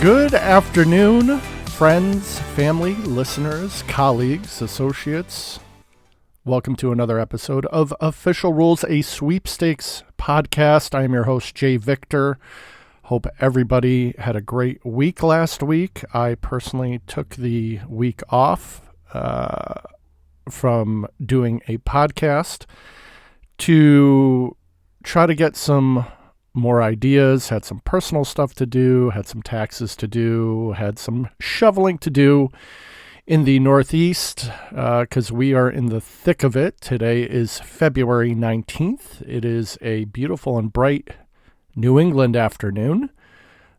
Good afternoon, friends, family, listeners, colleagues, associates. Welcome to another episode of Official Rules, a Sweepstakes podcast. I am your host, Jay Victor. Hope everybody had a great week last week. I personally took the week off from doing a podcast to try to get some more ideas, had some personal stuff to do, had some taxes to do, had some shoveling to do in the Northeast because we are in the thick of it. Today is February 19th. It is a beautiful and bright New England afternoon,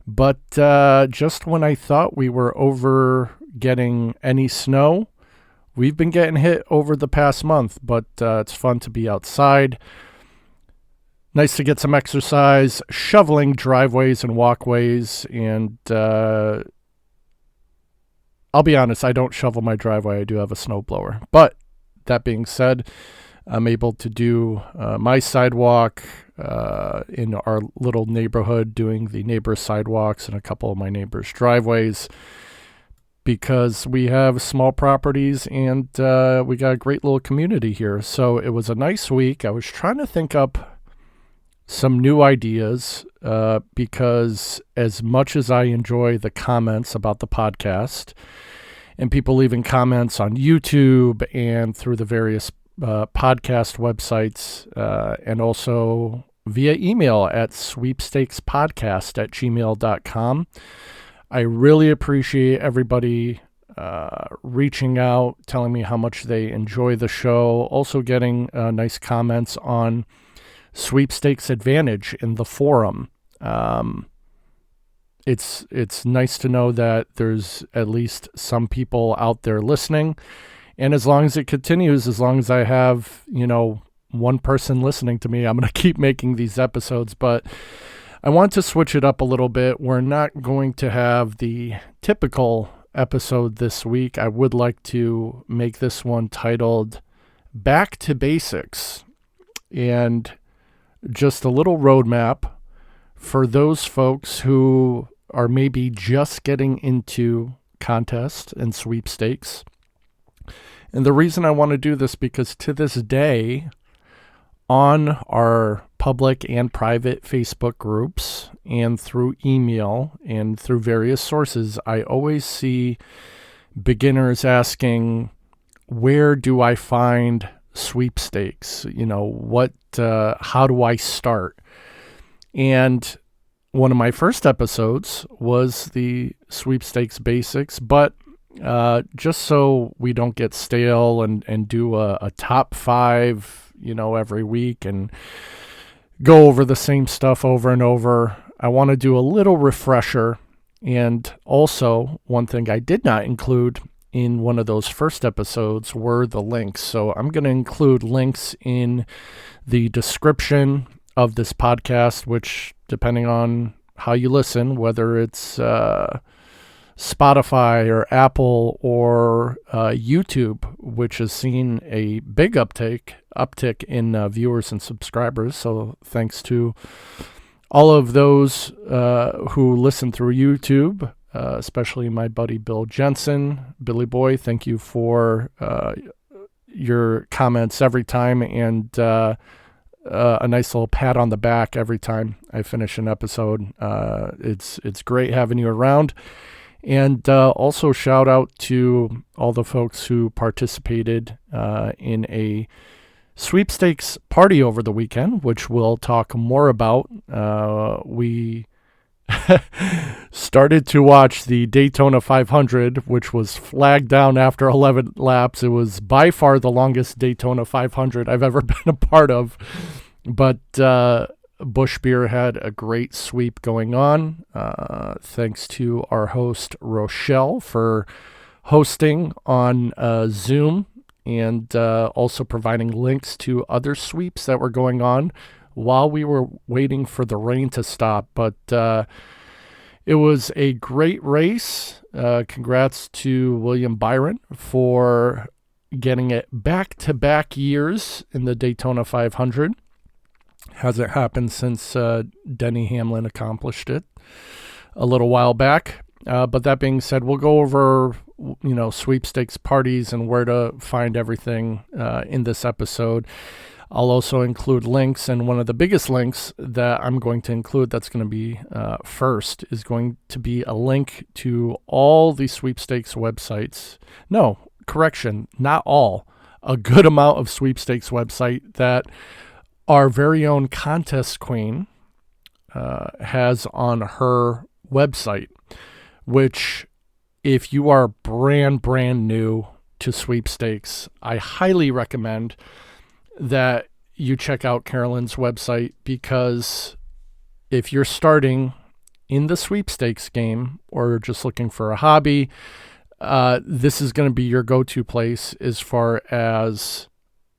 but just when I thought we were over getting any snow, we've been getting hit over the past month, but it's fun to be outside. Nice to get some exercise, shoveling driveways and walkways, and I'll be honest, I don't shovel my driveway. I do have a snowblower. But that being said, I'm able to do my sidewalk in our little neighborhood, doing the neighbor sidewalks and a couple of my neighbors' driveways because we have small properties and we got a great little community here. So it was a nice week. I was trying to think up some new ideas because as much as I enjoy the comments about the podcast and people leaving comments on YouTube and through the various podcast websites and also via email at sweepstakespodcast@gmail.com, I really appreciate everybody reaching out, telling me how much they enjoy the show, also getting nice comments on Sweepstakes Advantage in the forum. It's nice to know that there's at least some people out there listening, and as long as it continues, as long as I have one person listening to me, I'm going to keep making these episodes. But I want to switch it up a little bit. We're not going to have the typical episode this week. I would like to make this one titled Back to Basics, and just a little roadmap for those folks who are maybe just getting into contests and sweepstakes. And the reason I want to do this because to this day, on our public and private Facebook groups and through email and through various sources, I always see beginners asking, where do I find sweepstakes? How do I start? And one of my first episodes was the sweepstakes basics, but just so we don't get stale and do a top five, every week and go over the same stuff over and over, I want to do a little refresher. And also, one thing I did not include in one of those first episodes were the links. So I'm going to include links in the description of this podcast, which, depending on how you listen, whether it's Spotify or Apple or YouTube, which has seen a big uptick in viewers and subscribers. So thanks to all of those who listen through YouTube, especially my buddy Bill Jensen. Billy Boy, thank you for your comments every time, and a nice little pat on the back every time I finish an episode. It's great having you around. And also shout out to all the folks who participated in a sweepstakes party over the weekend, which we'll talk more about. We started to watch the Daytona 500, which was flagged down after 11 laps. It was by far the longest Daytona 500 I've ever been a part of. But Busch Beer had a great sweep going on. Thanks to our host, Rochelle, for hosting on Zoom and also providing links to other sweeps that were going on while we were waiting for the rain to stop. But it was a great race. Congrats to William Byron for getting it back-to-back years in the Daytona 500. Hasn't happened since Denny Hamlin accomplished it a little while back. But that being said, we'll go over, sweepstakes parties and where to find everything in this episode. I'll also include links, and one of the biggest links that I'm going to include that's going to be first is going to be a link to all the sweepstakes websites. No, correction, not all. A good amount of sweepstakes website that our very own contest queen has on her website, which if you are brand new to sweepstakes, I highly recommend that you check out Carolyn's website, because if you're starting in the sweepstakes game or just looking for a hobby, this is going to be your go-to place as far as,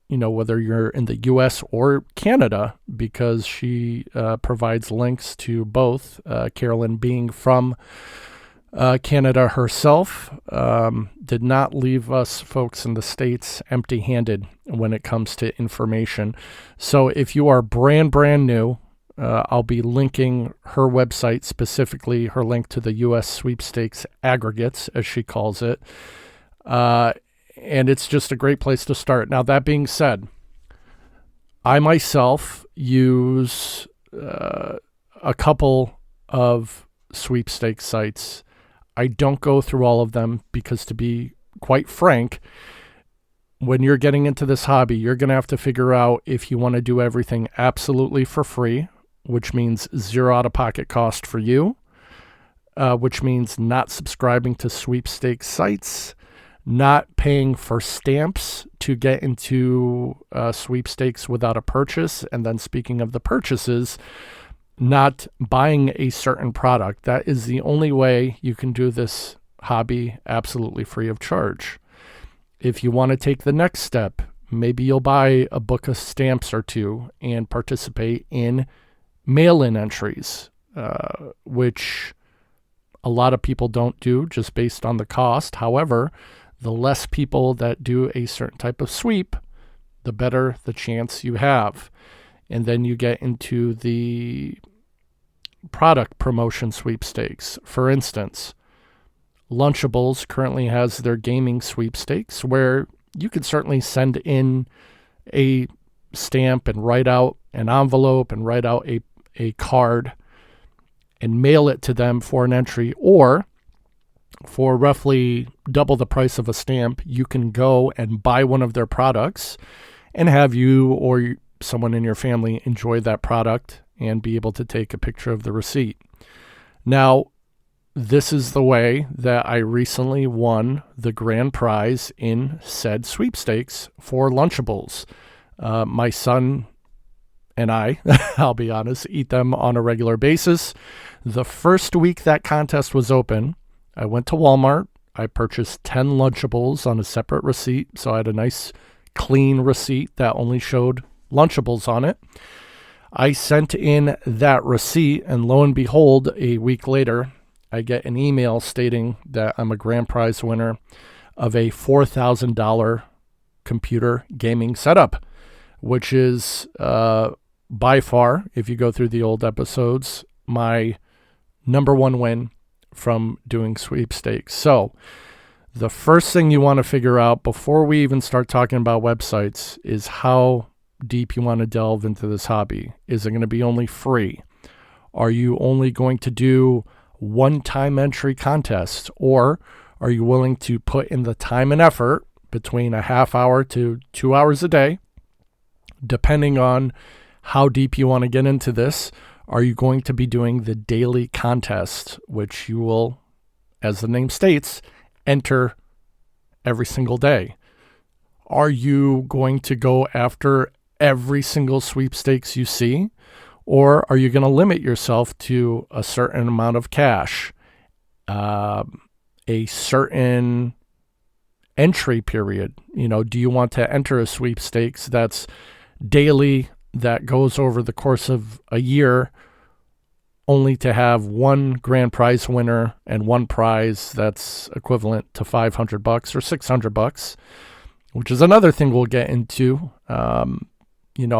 whether you're in the US or Canada, because she provides links to both, Carolyn being from Canada herself, did not leave us folks in the States empty-handed when it comes to information. So if you are brand new, I'll be linking her website, specifically her link to the U.S. sweepstakes aggregates, as she calls it. And it's just a great place to start. Now, that being said, I myself use a couple of sweepstakes sites. I don't go through all of them because, to be quite frank, when you're getting into this hobby, you're going to have to figure out if you want to do everything absolutely for free, which means zero out-of-pocket cost for you, which means not subscribing to sweepstakes sites, not paying for stamps to get into sweepstakes without a purchase, and then speaking of the purchases, not buying a certain product. That is the only way you can do this hobby absolutely free of charge. If you want to take the next step, maybe you'll buy a book of stamps or two and participate in mail-in entries, which a lot of people don't do just based on the cost. However, the less people that do a certain type of sweep, the better the chance you have. And then you get into the product promotion sweepstakes. For instance, Lunchables currently has their gaming sweepstakes, where you could certainly send in a stamp and write out an envelope and write out a card and mail it to them for an entry, or for roughly double the price of a stamp, you can go and buy one of their products and have you or someone in your family enjoy that product and be able to take a picture of the receipt. Now, this is the way that I recently won the grand prize in said sweepstakes for Lunchables. My son and I, I'll be honest, eat them on a regular basis. The first week that contest was open, I went to Walmart. I purchased 10 Lunchables on a separate receipt, so I had a nice clean receipt that only showed Lunchables on it. I sent in that receipt, and lo and behold, a week later, I get an email stating that I'm a grand prize winner of a $4,000 computer gaming setup, which is by far, if you go through the old episodes, my number one win from doing sweepstakes. So the first thing you want to figure out before we even start talking about websites is how deep you want to delve into this hobby. Is it going to be only free? Are you only going to do one-time entry contests, or are you willing to put in the time and effort between a half hour to 2 hours a day, depending on how deep you want to get into this? Are you going to be doing the daily contest, which you will, as the name states, enter every single day? Are you going to go after every single sweepstakes you see? Or are you going to limit yourself to a certain amount of cash, a certain entry period? Do you want to enter a sweepstakes that's daily, that goes over the course of a year, only to have one grand prize winner and one prize that's equivalent to $500 or $600, which is another thing we'll get into.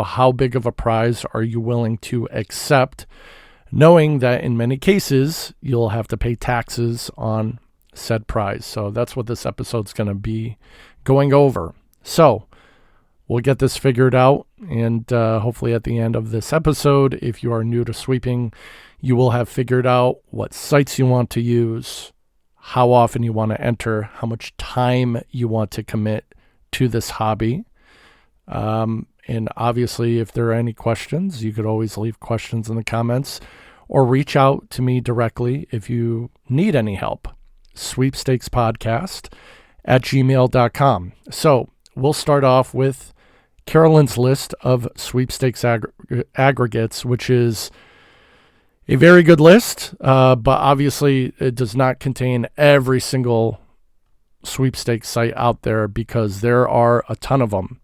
How big of a prize are you willing to accept, knowing that in many cases you'll have to pay taxes on said prize. So that's what this episode's going to be going over. So we'll get this figured out, and hopefully at the end of this episode, if you are new to sweeping, you will have figured out what sites you want to use, how often you want to enter, how much time you want to commit to this hobby. And obviously, if there are any questions, you could always leave questions in the comments or reach out to me directly if you need any help. sweepstakespodcast@gmail.com. So we'll start off with Carolyn's list of sweepstakes aggregates, which is a very good list, but obviously it does not contain every single sweepstakes site out there because there are a ton of them.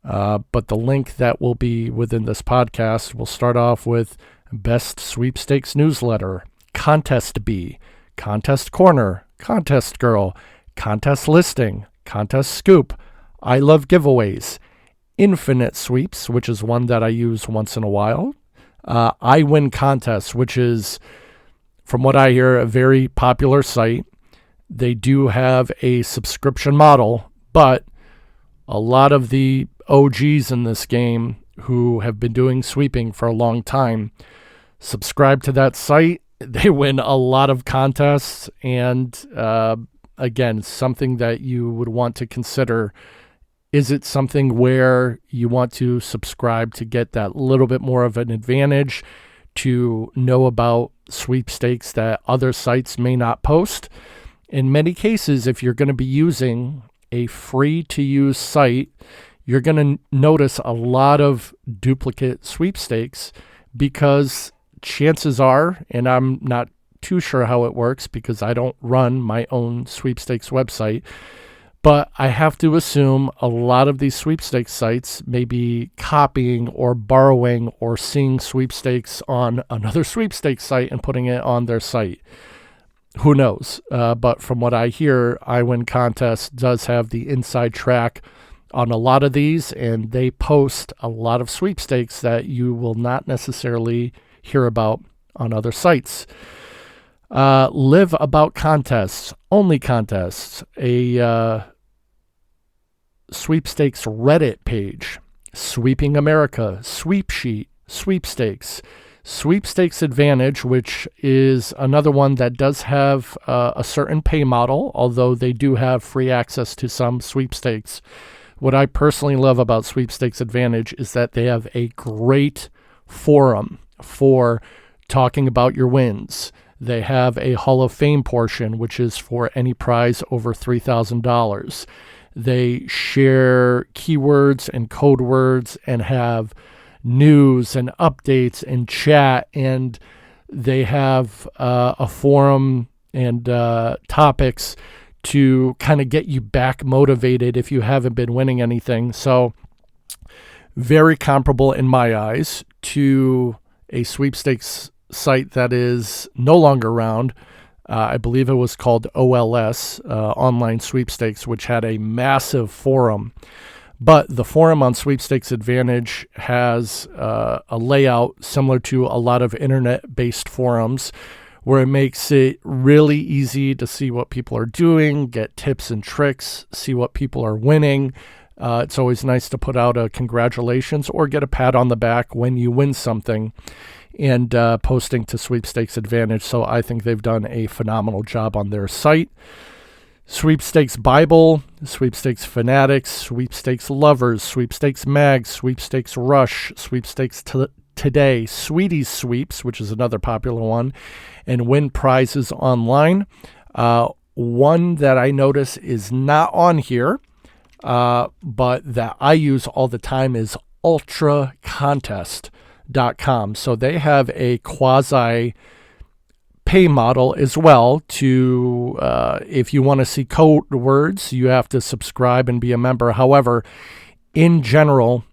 But the link that will be within this podcast will start off with Best Sweepstakes Newsletter, Contest Bee, Contest Corner, Contest Girl, Contest Listing, Contest Scoop, I Love Giveaways, Infinite Sweeps, which is one that I use once in a while, I Win Contests, which is, from what I hear, a very popular site. They do have a subscription model, but a lot of the OGs in this game who have been doing sweeping for a long time subscribe to that site. They win a lot of contests, and again, something that you would want to consider. Is it something where you want to subscribe to get that little bit more of an advantage, to know about sweepstakes that other sites may not post? In many cases, if you're going to be using a free-to-use site, you're going to notice a lot of duplicate sweepstakes because chances are, and I'm not too sure how it works because I don't run my own sweepstakes website, but I have to assume a lot of these sweepstakes sites may be copying or borrowing or seeing sweepstakes on another sweepstakes site and putting it on their site. Who knows? But from what I hear, I Win Contest does have the inside track on a lot of these, and they post a lot of sweepstakes that you will not necessarily hear about on other sites. Live About Contests, Only Contests, a sweepstakes Reddit page, Sweeping America, Sweep Sheet, Sweepstakes, Sweepstakes Advantage, which is another one that does have a certain pay model, although they do have free access to some sweepstakes. What I personally love about Sweepstakes Advantage is that they have a great forum for talking about your wins. They have a Hall of Fame portion, which is for any prize over $3,000. They share keywords and code words and have news and updates and chat, and they have a forum and topics to kind of get you back motivated if you haven't been winning anything. So very comparable in my eyes to a sweepstakes site that is no longer around. I believe it was called OLS, Online Sweepstakes, which had a massive forum. But the forum on Sweepstakes Advantage has a layout similar to a lot of internet-based forums, where it makes it really easy to see what people are doing, get tips and tricks, see what people are winning. It's always nice to put out a congratulations or get a pat on the back when you win something, and posting to Sweepstakes Advantage. So I think they've done a phenomenal job on their site. Sweepstakes Bible, Sweepstakes Fanatics, Sweepstakes Lovers, Sweepstakes Mag, Sweepstakes Rush, Sweepstakes Today, Sweeties Sweeps, which is another popular one, and Win Prizes Online. One that I notice is not on here, but that I use all the time is ultracontest.com. So they have a quasi pay model as well to, if you want to see code words, you have to subscribe and be a member. However, in general,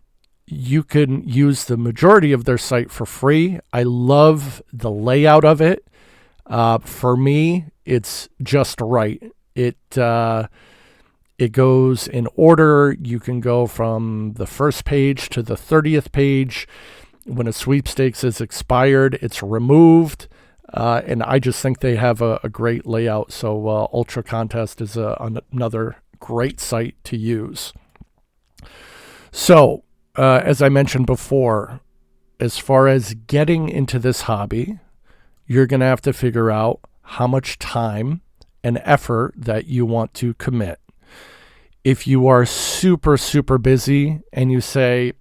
you can use the majority of their site for free. I love the layout of it. For me, it's just right. It goes in order. You can go from the first page to the 30th page. When a sweepstakes is expired, it's removed. And I just think they have a great layout. So Ultra Contest is another great site to use. So, as I mentioned before, as far as getting into this hobby, you're going to have to figure out how much time and effort that you want to commit. If you are super, super busy and you say,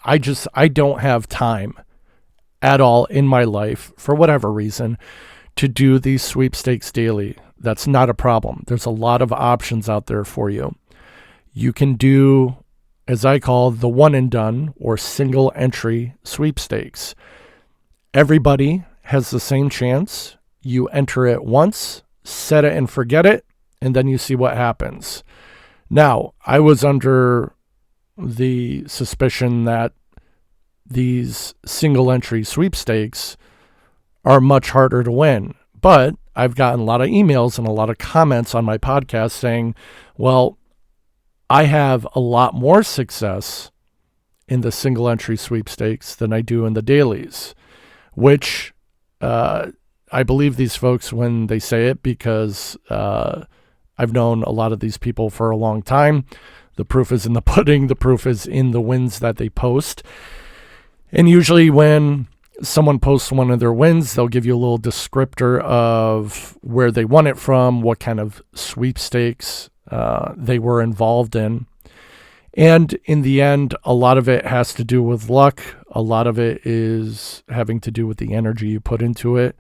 I don't have time at all in my life, for whatever reason, to do these sweepstakes daily, that's not a problem. There's a lot of options out there for you. You can do, as I call, the one and done or single entry sweepstakes. Everybody has the same chance. You enter it once, set it and forget it, and then you see what happens. Now, I was under the suspicion that these single entry sweepstakes are much harder to win, but I've gotten a lot of emails and a lot of comments on my podcast saying, well, I have a lot more success in the single entry sweepstakes than I do in the dailies, which I believe these folks when they say it, because I've known a lot of these people for a long time. The proof is in the pudding. The proof is in the wins that they post. And usually when someone posts one of their wins, they'll give you a little descriptor of where they won it from, what kind of sweepstakes they were involved in. And in the end, a lot of it has to do with luck. A lot of it is having to do with the energy you put into it.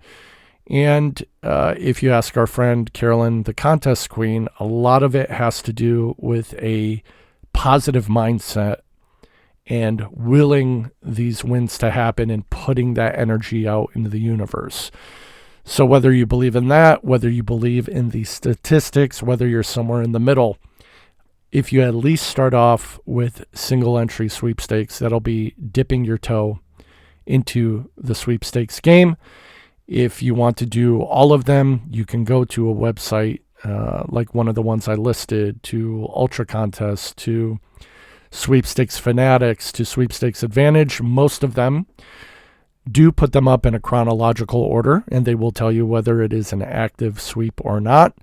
And if you ask our friend Carolyn, the contest queen, a lot of it has to do with a positive mindset and willing these wins to happen and putting that energy out into the universe. So whether you believe in that, whether you believe in the statistics, whether you're somewhere in the middle, if you at least start off with single entry sweepstakes, that'll be dipping your toe into the sweepstakes game. If you want to do all of them, you can go to a website like one of the ones I listed, to Ultra Contest, to Sweepstakes Fanatics, to Sweepstakes Advantage. Most of them do put them up in a chronological order, and they will tell you whether it is an active sweep or not.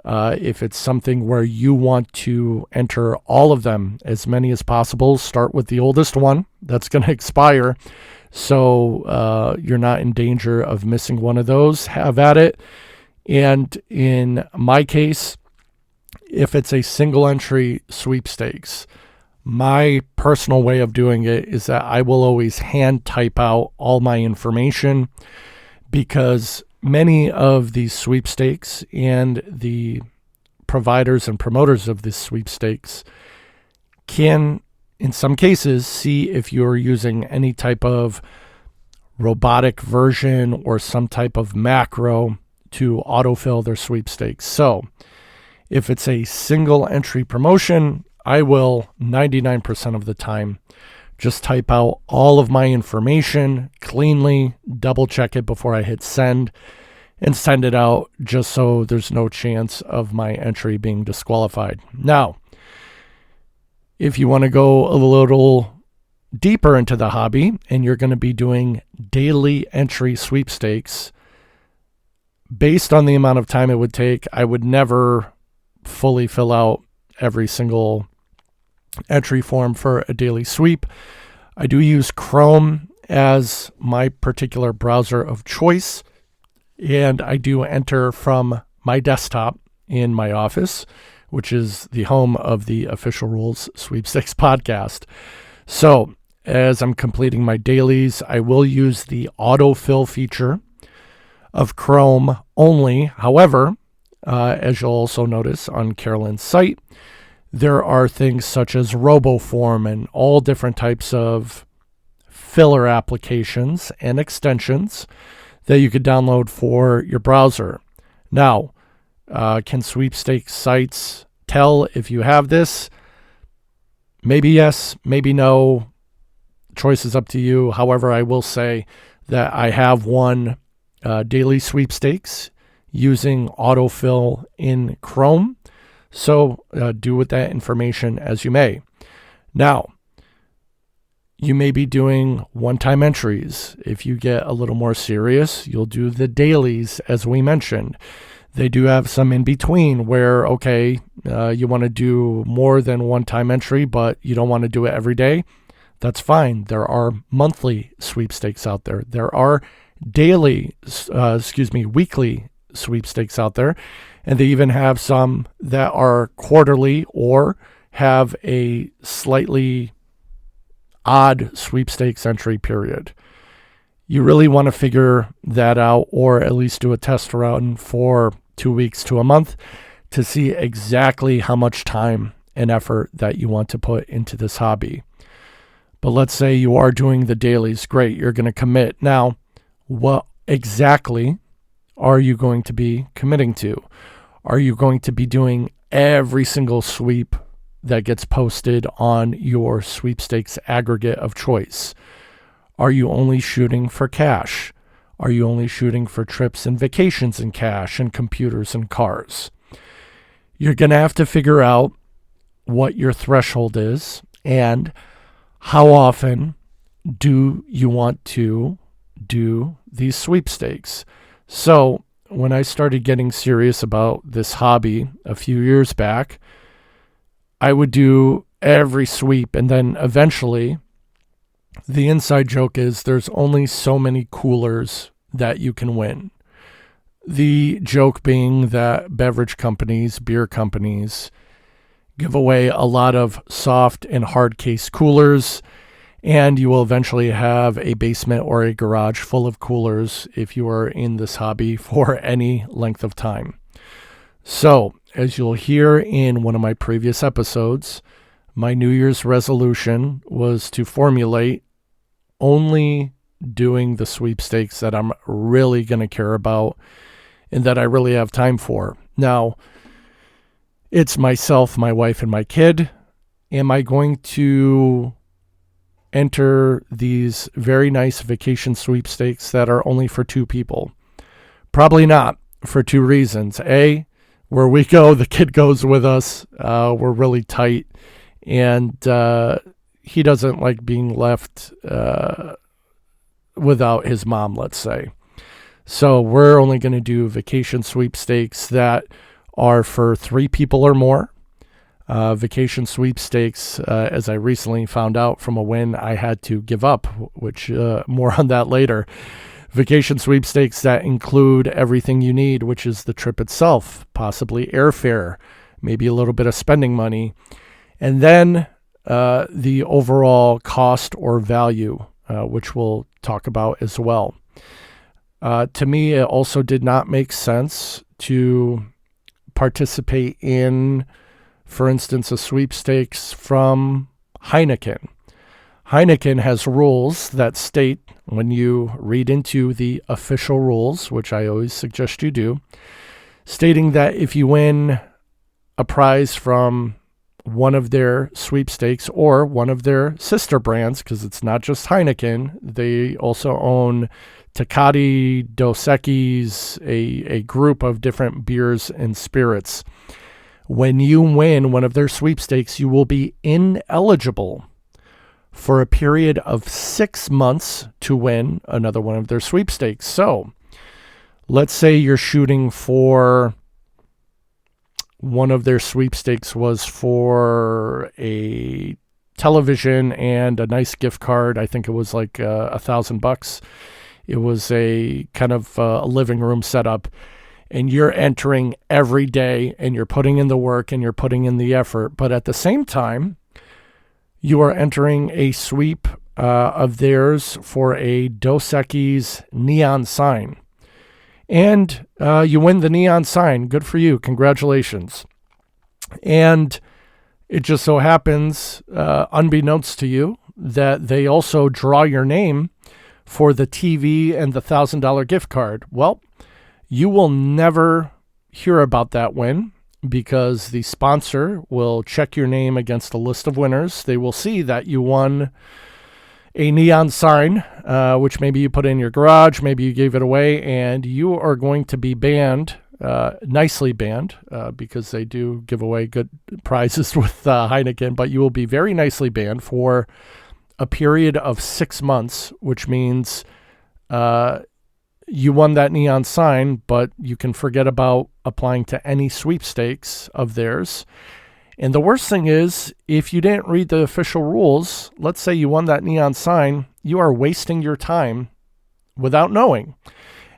If it's something where you want to enter all of them, as many as possible, start with the oldest one that's going to expire. So you're not in danger of missing one of those. Have at it. And in my case, if it's a single entry sweepstakes, my personal way of doing it is that I will always hand type out all my information, because many of these sweepstakes and the providers and promoters of this sweepstakes can, in some cases, see if you're using any type of robotic version or some type of macro to autofill their sweepstakes. So if it's a single entry promotion, I will 99% of the time just type out all of my information cleanly, double check it before I hit send, and send it out, just so there's no chance of my entry being disqualified. Now, if you want to go a little deeper into the hobby and you're going to be doing daily entry sweepstakes, based on the amount of time it would take, I would never fully fill out every single entry form for a daily sweep. I do use Chrome as my particular browser of choice, and I do enter from my desktop in my office, which is the home of the Official Rules Sweepstakes podcast. So as I'm completing my dailies, I will use the autofill feature of Chrome only. However, as you'll also notice on Carolyn's site, there are things such as RoboForm and all different types of filler applications and extensions that you could download for your browser. Now, can sweepstakes sites tell if you have this? Maybe yes, maybe no. Choice is up to you. However, I will say that I have won daily sweepstakes using autofill in Chrome. So do with that information as you may. Now, You may be doing one-time entries. If you get a little more serious, you'll do the dailies, as we mentioned. They do have some in between where, okay, you want to do more than one-time entry, but you don't want to do it every day. That's fine. There are monthly sweepstakes out there. There are weekly sweepstakes out there. And they even have some that are quarterly or have a slightly odd sweepstakes entry period. You really want to figure that out, or at least do a test run for 2 weeks to a month to see exactly how much time and effort that you want to put into this hobby. But let's say you are doing the dailies. Great, you're going to commit. Now, what exactly are you going to be committing to? Are you going to be doing every single sweep that gets posted on your sweepstakes aggregate of choice? Are you only shooting for cash? Are you only shooting for trips and vacations in cash and computers and cars? You're going to have to figure out what your threshold is and how often do you want to do these sweepstakes. So when I started getting serious about this hobby a few years back, I would do every sweep, and then eventually the inside joke is there's only so many coolers that you can win. The joke being that beverage companies, beer companies, give away a lot of soft and hard case coolers, and you will eventually have a basement or a garage full of coolers if you are in this hobby for any length of time. So, as you'll hear in one of my previous episodes, my New Year's resolution was to formulate only doing the sweepstakes that I'm really going to care about and that I really have time for. Now, it's myself, my wife, and my kid. Am I going to enter these very nice vacation sweepstakes that are only for 2 people? Probably not, for 2 reasons. A, where we go, the kid goes with us. We're really tight, and he doesn't like being left without his mom, let's say. So we're only going to do vacation sweepstakes that are for 3 people or more. Vacation sweepstakes, as I recently found out from a win I had to give up, which more on that later. Vacation sweepstakes that include everything you need, which is the trip itself, possibly airfare, maybe a little bit of spending money, and then the overall cost or value, which we'll talk about as well. To me, it also did not make sense to participate in, for instance, a sweepstakes from Heineken. Heineken has rules that state, when you read into the official rules, which I always suggest you do, stating that if you win a prize from one of their sweepstakes or one of their sister brands, because it's not just Heineken, they also own Tecate, Dos Equis, a group of different beers and spirits. When you win one of their sweepstakes, you will be ineligible for a period of 6 months to win another one of their sweepstakes. So let's say you're shooting for one of their sweepstakes was for a television and a nice gift card. I think it was like $1,000. It was a kind of a living room setup, and you're entering every day and you're putting in the work and you're putting in the effort. But at the same time, you are entering a sweep of theirs for a Dos Equis neon sign. And you win the neon sign. Good for you. Congratulations. And it just so happens, unbeknownst to you, that they also draw your name for the TV and the $1,000 gift card. Well, you will never hear about that win, because the sponsor will check your name against a list of winners. They will see that you won a neon sign, which maybe you put in your garage, maybe you gave it away, and you are going to be banned, nicely banned, because they do give away good prizes with Heineken, but you will be very nicely banned for a period of 6 months, which means you won that neon sign, but you can forget about applying to any sweepstakes of theirs. And the worst thing is, if you didn't read the official rules, let's say you won that neon sign, you are wasting your time without knowing,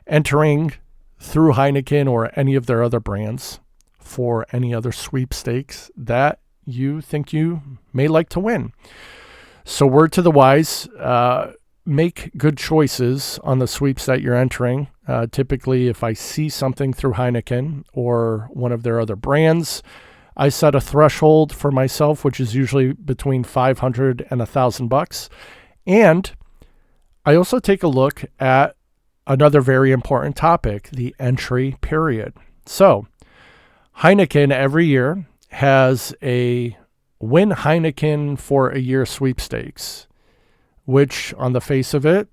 entering through Heineken or any of their other brands for any other sweepstakes that you think you may like to win. So word to the wise, make good choices on the sweeps that you're entering. Typically, if I see something through Heineken or one of their other brands, I set a threshold for myself, which is usually between $500 and $1,000. And I also take a look at another very important topic, the entry period. So Heineken every year has a Win Heineken for a Year sweepstakes, which on the face of it,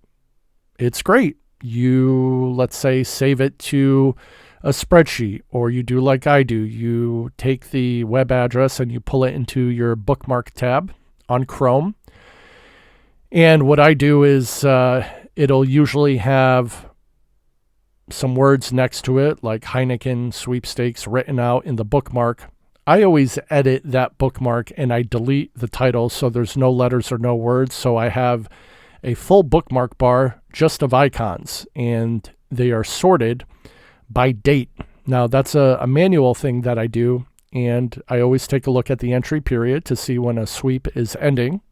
it's great. You, let's say, save it to a spreadsheet, or you do like I do. You take the web address and you pull it into your bookmark tab on Chrome. And what I do is it'll usually have some words next to it, like Heineken sweepstakes written out in the bookmark. I always edit that bookmark and I delete the title so there's no letters or no words. So I have a full bookmark bar just of icons, and they are sorted by date. Now, that's a manual thing that I do, and I always take a look at the entry period to see when a sweep is ending.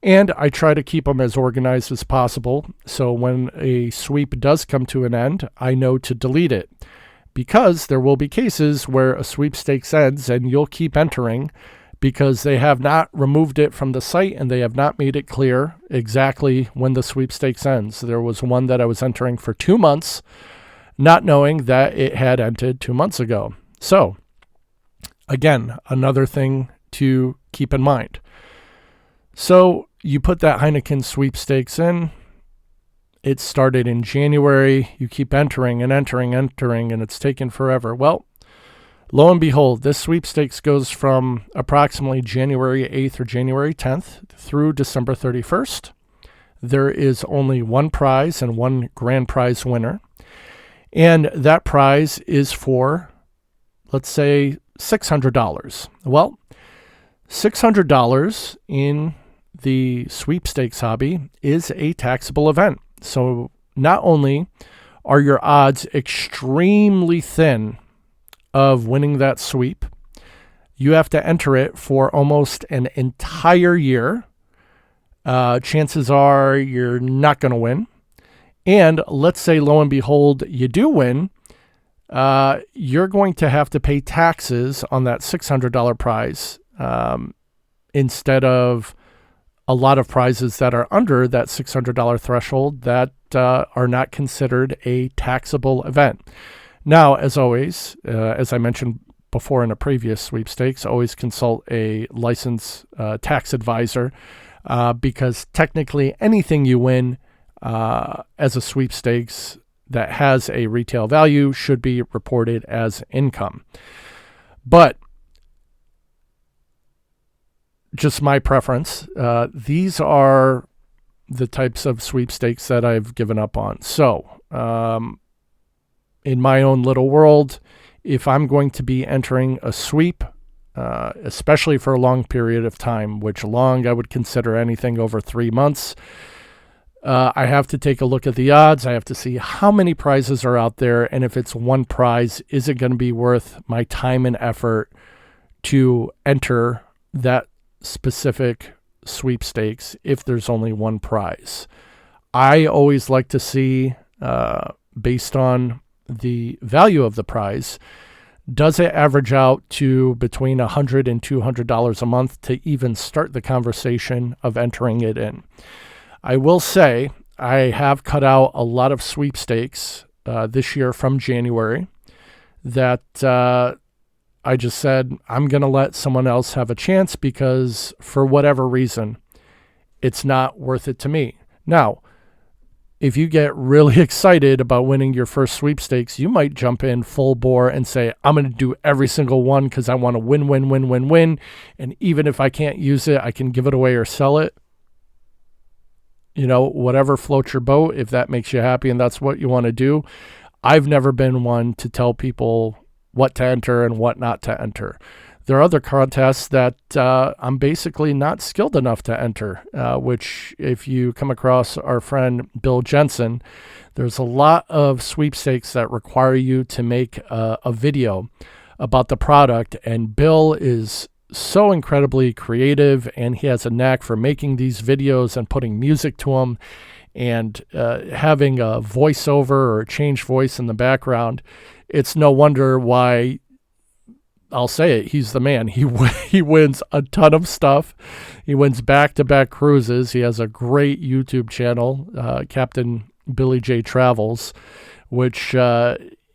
And I try to keep them as organized as possible, so when a sweep does come to an end, I know to delete it. Because there will be cases where a sweepstakes ends and you'll keep entering because they have not removed it from the site and they have not made it clear exactly when the sweepstakes ends. There was one that I was entering for 2 months, not knowing that it had ended 2 months ago. So, again, another thing to keep in mind. So, you put that Heineken sweepstakes in. It started in January. You keep entering, and it's taken forever. Well, lo and behold, this sweepstakes goes from approximately January 8th or January 10th through December 31st. There is only one prize and one grand prize winner. And that prize is for, let's say, $600. Well, $600 in the sweepstakes hobby is a taxable event. So not only are your odds extremely thin of winning that sweep, you have to enter it for almost an entire year. Chances are you're not going to win. And let's say, lo and behold, you do win, you're going to have to pay taxes on that $600 prize instead of a lot of prizes that are under that $600 threshold that are not considered a taxable event. Now, as always, as I mentioned before in a previous sweepstakes, always consult a licensed tax advisor because technically anything you win as a sweepstakes that has a retail value should be reported as income. But just my preference, these are the types of sweepstakes that I've given up on. So, in my own little world, if I'm going to be entering a sweep, especially for a long period of time, which long I would consider anything over 3 months, I have to take a look at the odds. I have to see how many prizes are out there. And if it's one prize, is it going to be worth my time and effort to enter that specific sweepstakes if there's only one prize? I always like to see, based on the value of the prize, does it average out to between $100 and $200 a month to even start the conversation of entering it in? I will say I have cut out a lot of sweepstakes this year from January that I just said, I'm going to let someone else have a chance because for whatever reason, it's not worth it to me. Now, if you get really excited about winning your first sweepstakes, you might jump in full bore and say, I'm going to do every single one because I want to win. And even if I can't use it, I can give it away or sell it. whatever floats your boat, if that makes you happy and that's what you want to do. I've never been one to tell people what to enter and what not to enter. There are other contests that I'm basically not skilled enough to enter, which if you come across our friend Bill Jensen, there's a lot of sweepstakes that require you to make a video about the product. And Bill is so incredibly creative, and he has a knack for making these videos and putting music to them and having a voiceover or a changed voice in the background. It's no wonder why, I'll say it, he's the man. He wins a ton of stuff. He wins back-to-back cruises. He has a great YouTube channel, Captain Billy J Travels, which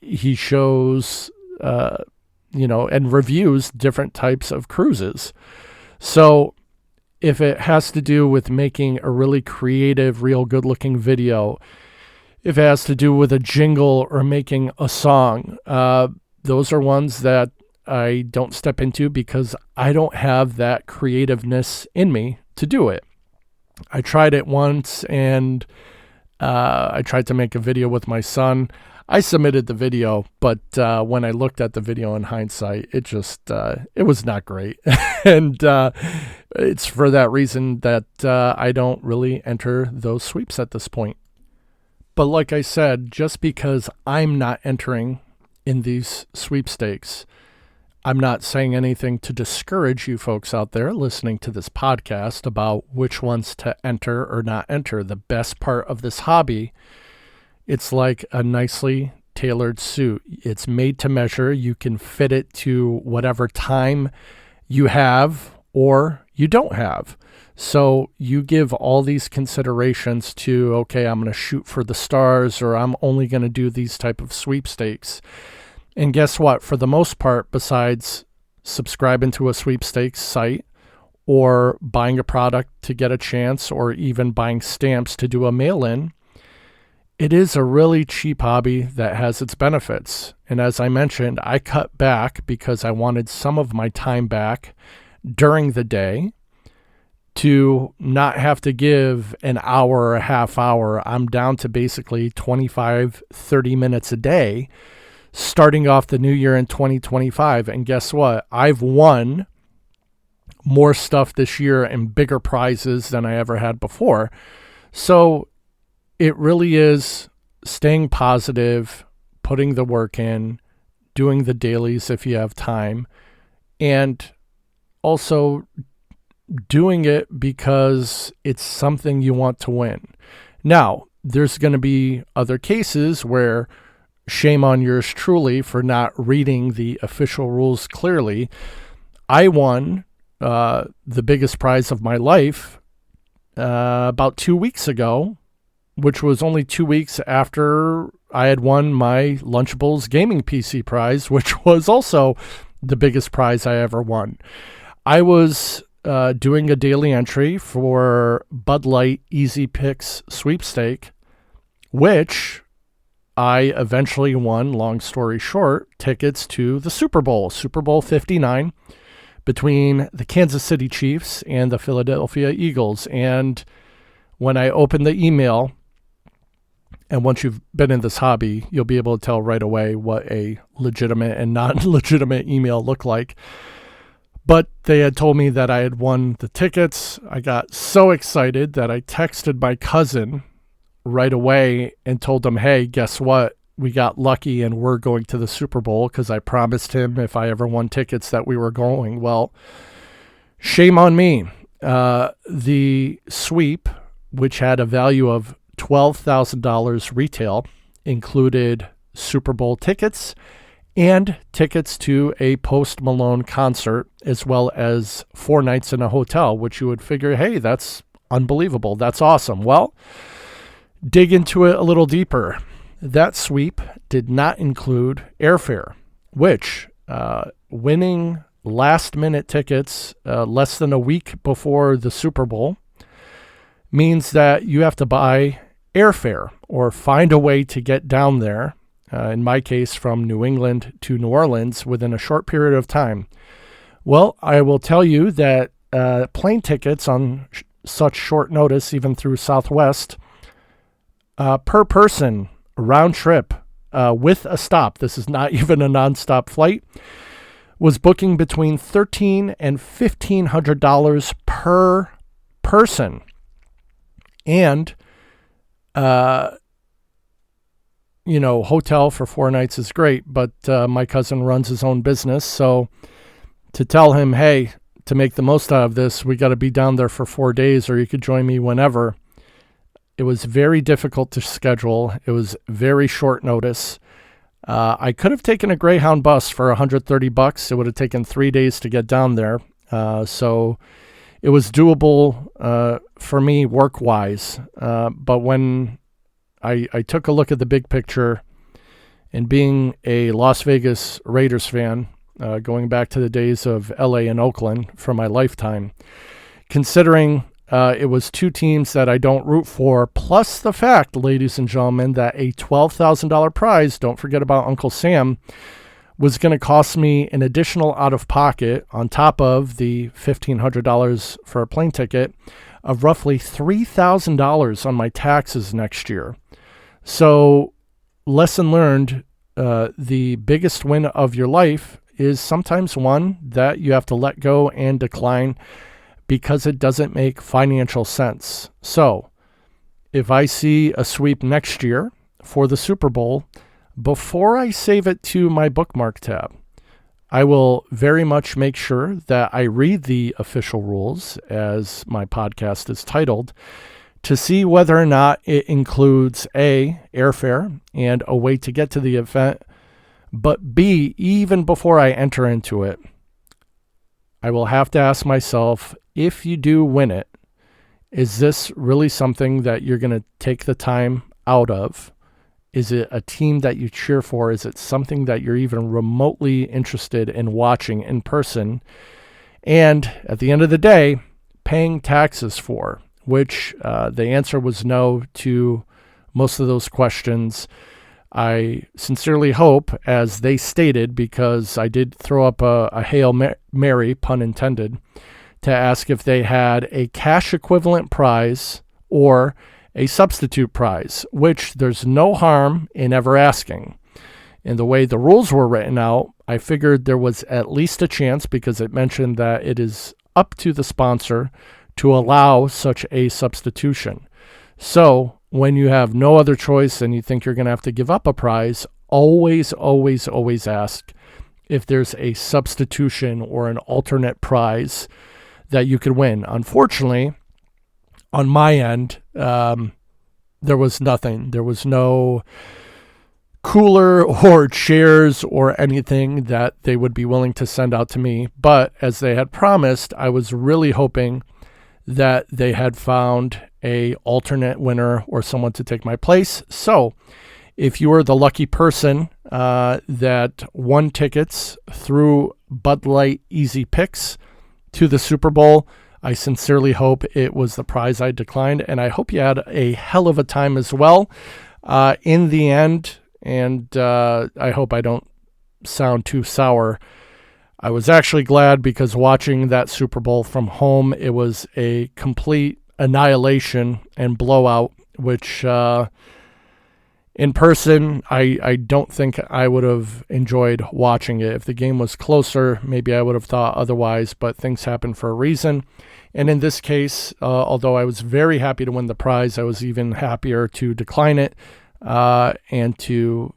he shows, and reviews different types of cruises. So if it has to do with making a really creative, real good-looking video, if it has to do with a jingle or making a song, those are ones that I don't step into because I don't have that creativeness in me to do it. I tried it once, and I tried to make a video with my son. I submitted the video, but when I looked at the video in hindsight, it was not great. And it's for that reason that I don't really enter those sweeps at this point. But like I said, just because I'm not entering in these sweepstakes, I'm not saying anything to discourage you folks out there listening to this podcast about which ones to enter or not enter. The best part of this hobby, it's like a nicely tailored suit. It's made to measure. You can fit it to whatever time you have or you don't have. So you give all these considerations to, okay, I'm going to shoot for the stars, or I'm only going to do these type of sweepstakes. And guess what? For the most part, besides subscribing to a sweepstakes site or buying a product to get a chance or even buying stamps to do a mail-in, it is a really cheap hobby that has its benefits. And as I mentioned, I cut back because I wanted some of my time back during the day to not have to give an hour or a half hour. I'm down to basically 25, 30 minutes a day starting off the new year in 2025. And guess what? I've won more stuff this year and bigger prizes than I ever had before. So it really is staying positive, putting the work in, doing the dailies if you have time, and also doing it because it's something you want to win. Now, there's going to be other cases where shame on yours truly for not reading the official rules clearly. I won the biggest prize of my life about 2 weeks ago, which was only 2 weeks after I had won my Lunchables gaming PC prize, which was also the biggest prize I ever won. I was doing a daily entry for Bud Light Easy Picks sweepstake, which I eventually won, long story short, tickets to the Super Bowl 59, between the Kansas City Chiefs and the Philadelphia Eagles. And when I opened the email, and once you've been in this hobby, you'll be able to tell right away what a legitimate and non-legitimate email looked like. But they had told me that I had won the tickets. I got so excited that I texted my cousin right away and told him, hey, guess what? We got lucky and we're going to the Super Bowl, because I promised him if I ever won tickets that we were going. Well, shame on me. The sweep, which had a value of $12,000 retail, included Super Bowl tickets and tickets to a Post Malone concert, as well as 4 nights in a hotel, which you would figure, hey, that's unbelievable. That's awesome. Well, dig into it a little deeper. That sweep did not include airfare, which winning last-minute tickets less than a week before the Super Bowl means that you have to buy airfare or find a way to get down there, in my case from New England to New Orleans, within a short period of time. Well, I will tell you that plane tickets on such short notice, even through Southwest, per person, round trip, with a stop, this is not even a nonstop flight, was booking between $1,300 and $1,500 per person. And, hotel for 4 nights is great, but my cousin runs his own business. So to tell him, hey, to make the most out of this, we got to be down there for 4 days, or you could join me whenever. It was very difficult to schedule. It was very short notice. I could have taken a Greyhound bus for $130. It would have taken 3 days to get down there. So it was doable for me work-wise. But when I took a look at the big picture, and being a Las Vegas Raiders fan, going back to the days of LA and Oakland for my lifetime, considering it was 2 teams that I don't root for, plus the fact, ladies and gentlemen, that a $12,000 prize, don't forget about Uncle Sam, was going to cost me an additional out-of-pocket on top of the $1,500 for a plane ticket of roughly $3,000 on my taxes next year. So, lesson learned, the biggest win of your life is sometimes one that you have to let go and decline because it doesn't make financial sense. So, if I see a sweep next year for the Super Bowl, before I save it to my bookmark tab, I will very much make sure that I read the official rules, as my podcast is titled, to see whether or not it includes A, airfare and a way to get to the event, but B, even before I enter into it, I will have to ask myself, if you do win it, is this really something that you're going to take the time out of? Is it a team that you cheer for? Is it something that you're even remotely interested in watching in person? And at the end of the day, paying taxes for, which the answer was no to most of those questions. I sincerely hope, as they stated, because I did throw up a Hail Mary, pun intended, to ask if they had a cash equivalent prize or a substitute prize, which there's no harm in ever asking. And the way the rules were written out, I figured there was at least a chance, because it mentioned that it is up to the sponsor to allow such a substitution. So when you have no other choice and you think you're going to have to give up a prize, always, always, always ask if there's a substitution or an alternate prize that you could win. Unfortunately, on my end, there was nothing. There was no cooler or chairs or anything that they would be willing to send out to me. But as they had promised, I was really hoping that they had found a alternate winner or someone to take my place. So if you were the lucky person that won tickets through Bud Light Easy Picks to the Super Bowl, I sincerely hope it was the prize I declined, and I hope you had a hell of a time as well in the end. And I hope I don't sound too sour. I was actually glad, because watching that Super Bowl from home, it was a complete annihilation and blowout, which in person, I don't think I would have enjoyed watching it. If the game was closer, maybe I would have thought otherwise, but things happen for a reason. And in this case, although I was very happy to win the prize, I was even happier to decline it and to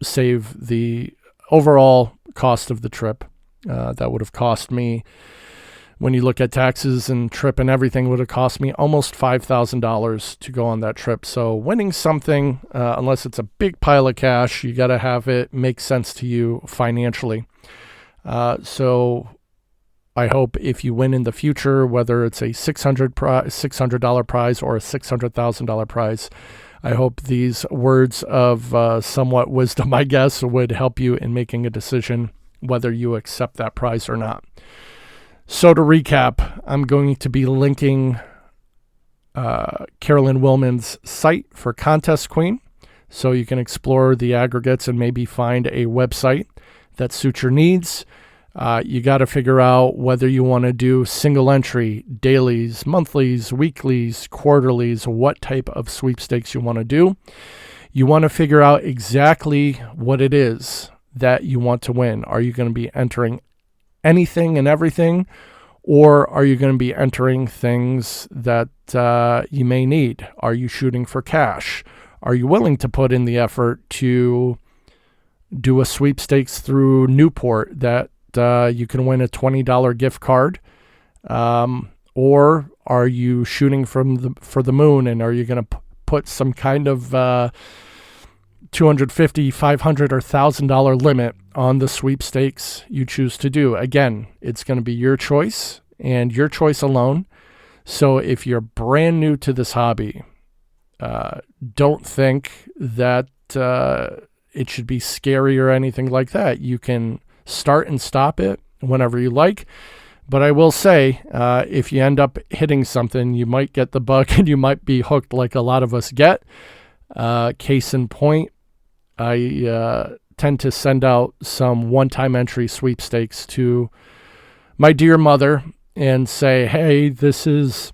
save the overall cost of the trip. That would have cost me, when you look at taxes and trip and everything, would have cost me almost $5,000 to go on that trip. So winning something, unless it's a big pile of cash, you got to have it make sense to you financially. So I hope if you win in the future, whether it's a $600 prize or a $600,000 prize, I hope these words of somewhat wisdom, I guess, would help you in making a decision whether you accept that prize or not. So to recap, I'm going to be linking Carolyn Willman's site for Contest Queen, so you can explore the aggregates and maybe find a website that suits your needs. You got to figure out whether you want to do single entry, dailies, monthlies, weeklies, quarterlies, what type of sweepstakes you want to do. You want to figure out exactly what it is that you want to win. Are you going to be entering anything and everything, or are you going to be entering things that you may need? Are you shooting for cash? Are you willing to put in the effort to do a sweepstakes through Newport that you can win a $20 gift card? Or are you shooting for the moon, and are you going to put some kind of $250, $500, or $1,000 limit on the sweepstakes you choose to do? Again, it's going to be your choice and your choice alone. So if you're brand new to this hobby, don't think that it should be scary or anything like that. You can start and stop it whenever you like. But I will say, if you end up hitting something, you might get the bug and you might be hooked like a lot of us get. Case in point, I tend to send out some one-time entry sweepstakes to my dear mother and say, hey, this is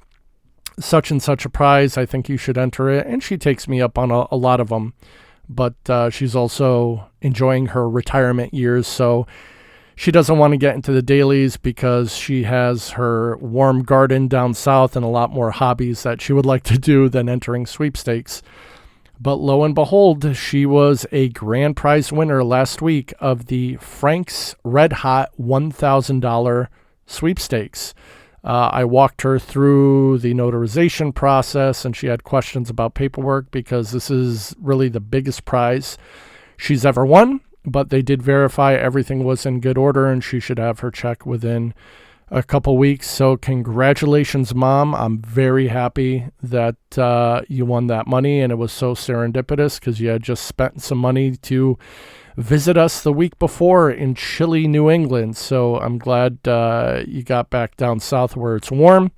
such and such a prize. I think you should enter it. And she takes me up on a lot of them. But she's also enjoying her retirement years, so she doesn't want to get into the dailies because she has her warm garden down south and a lot more hobbies that she would like to do than entering sweepstakes. But lo and behold, she was a grand prize winner last week of the Frank's Red Hot $1,000 sweepstakes. I walked her through the notarization process, and she had questions about paperwork because this is really the biggest prize she's ever won. But they did verify everything was in good order, and she should have her check within a couple weeks. So congratulations, Mom. I'm very happy that you won that money, and it was so serendipitous because you had just spent some money to visit us the week before in chilly New England. So I'm glad you got back down south where it's warm,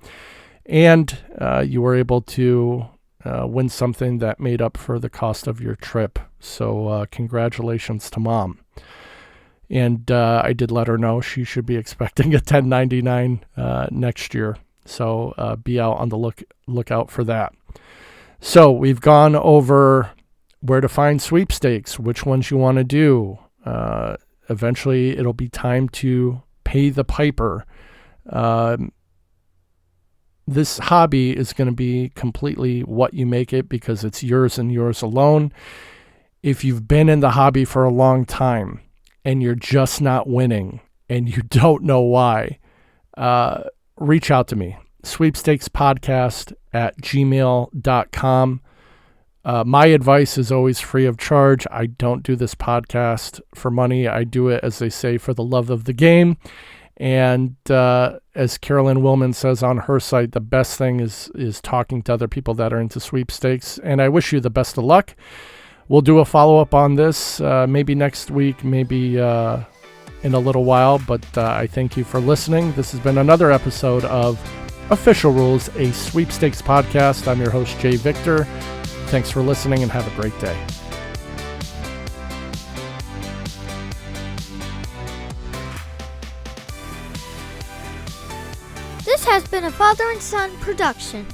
and you were able to win something that made up for the cost of your trip. So congratulations to Mom. And I did let her know she should be expecting a 1099 next year. So be out on the lookout for that. So we've gone over where to find sweepstakes, which ones you want to do. Eventually, it'll be time to pay the piper. This hobby is going to be completely what you make it because it's yours and yours alone. If you've been in the hobby for a long time and you're just not winning and you don't know why, reach out to me. sweepstakespodcast@gmail.com. My advice is always free of charge. I don't do this podcast for money. I do it, as they say, for the love of the game. And as Carolyn Willman says on her site, the best thing is talking to other people that are into sweepstakes. And I wish you the best of luck. We'll do a follow-up on this maybe next week, maybe in a little while. But I thank you for listening. This has been another episode of Official Rules, a sweepstakes podcast. I'm your host, Jay Victor. Thanks for listening and have a great day. This has been a father and son production.